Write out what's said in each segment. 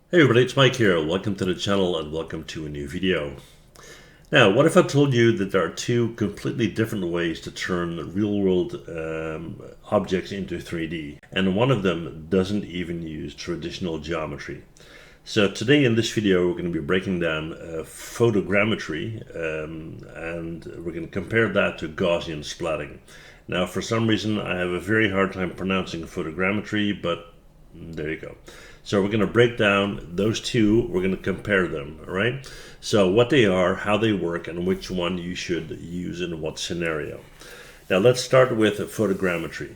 Hey everybody, it's Mike here. Welcome to the channel and welcome to a new video. Now, what if I told you that there are two completely different ways to turn real-world objects into 3D, and one of them doesn't even use traditional geometry? So today in this video we're going to be breaking down photogrammetry and we're going to compare that to Gaussian splatting. Now, for some reason I have a very hard time pronouncing photogrammetry, but there you go. So we're going to break down those two, we're going to compare them, all right? So what they are, how they work, and which one you should use in what scenario. Now let's start with photogrammetry.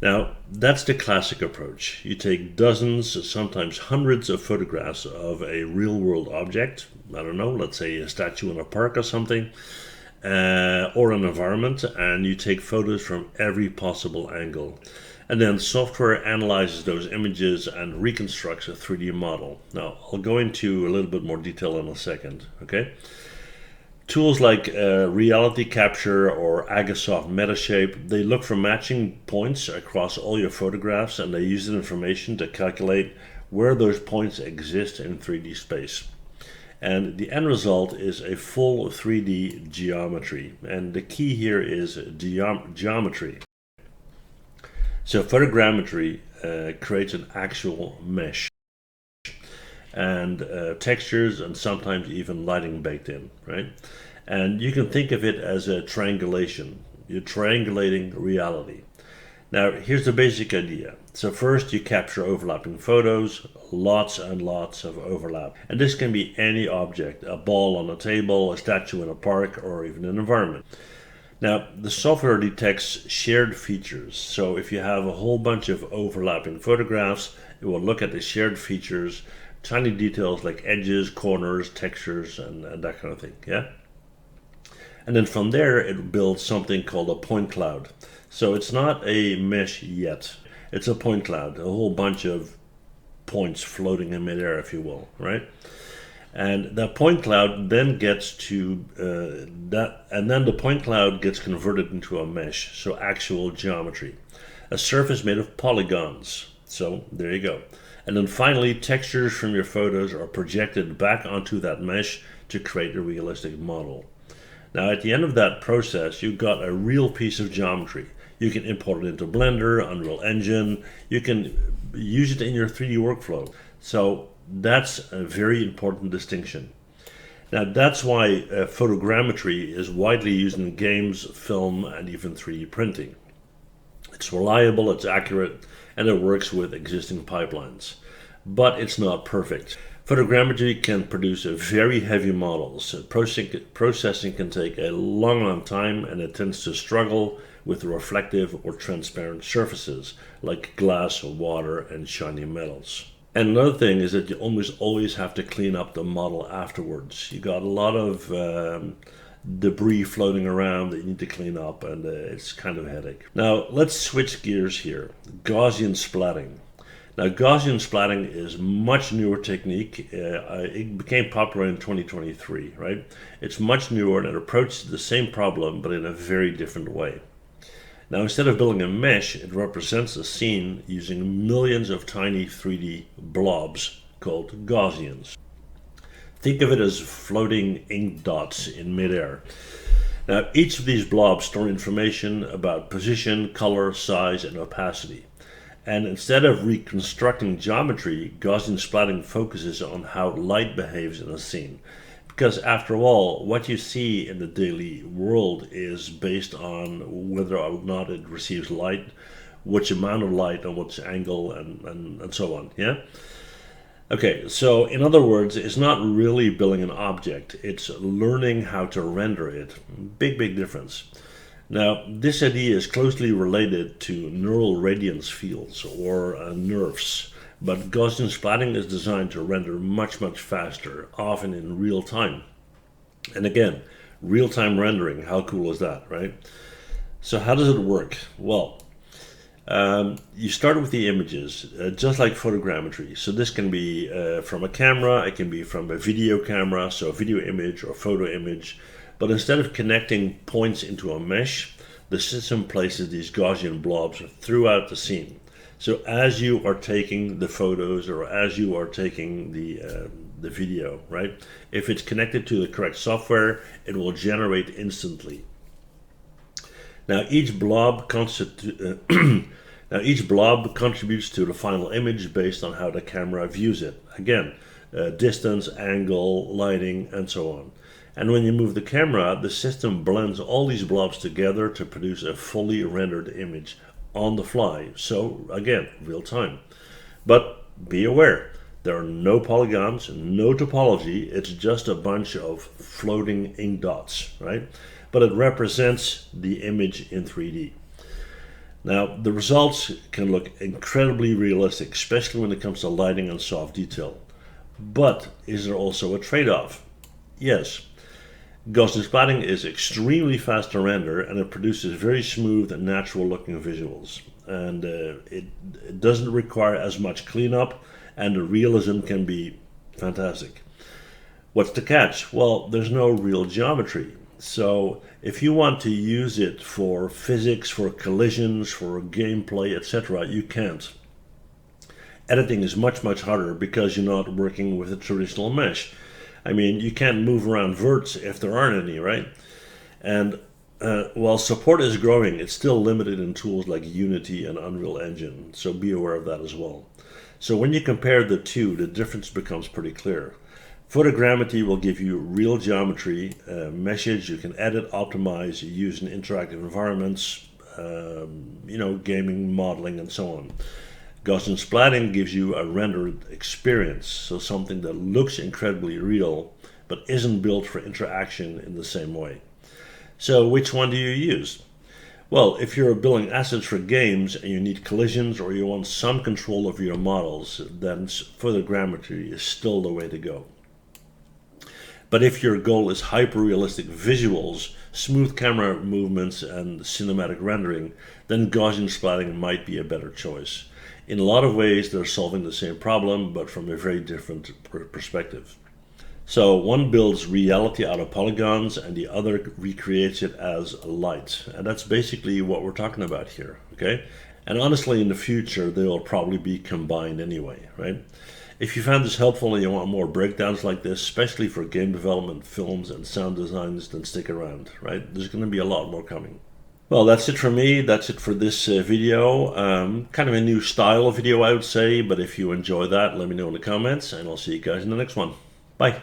Now that's the classic approach. You take dozens, sometimes hundreds of photographs of a real-world object, I don't know, let's say a statue in a park or something, or an environment, and you take photos from every possible angle. And then software analyzes those images and reconstructs a 3D model. Now, I'll go into a little bit more detail in a second, okay? Tools like reality capture or Agasoft Metashape, they look for matching points across all your photographs, and they use the information to calculate where those points exist in 3D space. And the end result is a full 3D geometry. And the key here is geometry. So photogrammetry creates an actual mesh and textures and sometimes even lighting baked in, right? And you can think of it as a triangulation. You're triangulating reality. Now, here's the basic idea. So first you capture overlapping photos, lots and lots of overlap. And this can be any object, a ball on a table, a statue in a park, or even an environment. Now, the software detects shared features. So if you have a whole bunch of overlapping photographs, it will look at the shared features, tiny details like edges, corners, textures, and that kind of thing, yeah? And then from there, it builds something called a point cloud. So it's not a mesh yet. It's a point cloud, a whole bunch of points floating in midair, if you will, right? And that point cloud then gets to and then the point cloud gets converted into a mesh, so actual geometry, a surface made of polygons. So there you go. And then finally, textures from your photos are projected back onto that mesh to create a realistic model. Now, at the end of that process, you've got a real piece of geometry. You can import it into Blender, Unreal Engine. You can use it in your 3D workflow. So that's a very important distinction. Now that's why photogrammetry is widely used in games, film, and even 3D printing. It's reliable, it's accurate, and it works with existing pipelines. But it's not perfect. Photogrammetry can produce very heavy models. Processing can take a long time, and it tends to struggle with reflective or transparent surfaces like glass, water, and shiny metals. And another thing is that you almost always have to clean up the model afterwards. You got a lot of debris floating around that you need to clean up, and it's kind of a headache. Now let's switch gears here. Gaussian splatting. Now Gaussian splatting is much newer technique. It became popular in 2023, right? It's much newer and it approaches the same problem but in a very different way. Now, instead of building a mesh, it represents a scene using millions of tiny 3D blobs called Gaussians. Think of it as floating ink dots in midair. Now, each of these blobs store information about position, color, size, and opacity. And instead of reconstructing geometry, Gaussian splatting focuses on how light behaves in a scene. Because after all, what you see in the daily world is based on whether or not it receives light, which amount of light, on which angle, and so on, yeah? Okay, so in other words, it's not really building an object, it's learning how to render it. Big difference. Now, this idea is closely related to neural radiance fields, or NERFs, but Gaussian splatting is designed to render much, much faster, often in real time. And again, real-time rendering, how cool is that, right? So how does it work? Well, you start with the images, just like photogrammetry. So this can be from a camera, it can be from a video camera, so a video image or photo image. But instead of connecting points into a mesh, the system places these Gaussian blobs throughout the scene. So as you are taking the photos or as you are taking the video, right? If it's connected to the correct software, it will generate instantly. Now each blob contributes to the final image based on how the camera views it. Again, distance, angle, lighting, and so on. And when you move the camera, the system blends all these blobs together to produce a fully rendered image on the fly. So again, real time. But be aware, there are no polygons, no topology. It's just a bunch of floating ink dots, right? But it represents the image in 3D. Now, the results can look incredibly realistic, especially when it comes to lighting and soft detail. But is there also a trade-off? Yes. Gaussian splatting is extremely fast to render, and it produces very smooth and natural-looking visuals. And it doesn't require as much cleanup, and the realism can be fantastic. What's the catch? Well, there's no real geometry. So if you want to use it for physics, for collisions, for gameplay, etc., you can't. Editing is much, much harder because you're not working with a traditional mesh. I mean, you can't move around verts if there aren't any, right? And while support is growing, it's still limited in tools like Unity and Unreal Engine, so be aware of that as well. So when you compare the two, the difference becomes pretty clear. Photogrammetry will give you real geometry, meshes you can edit, optimize, use in interactive environments, gaming, modeling, and so on. Gaussian splatting gives you a rendered experience, so something that looks incredibly real, but isn't built for interaction in the same way. So which one do you use? Well, if you're building assets for games and you need collisions or you want some control of your models, then photogrammetry is still the way to go. But if your goal is hyper-realistic visuals, smooth camera movements, and cinematic rendering, then Gaussian splatting might be a better choice. In a lot of ways, they're solving the same problem, but from a very different perspective. So one builds reality out of polygons, and the other recreates it as light. And that's basically what we're talking about here, okay? And honestly, in the future, they will probably be combined anyway, right? If you found this helpful and you want more breakdowns like this, especially for game development, films, and sound designs, then stick around, right? There's going to be a lot more coming. Well, that's it for me. That's it for this video. Kind of a new style of video, I would say, but if you enjoy that, let me know in the comments, and I'll see you guys in the next one. Bye.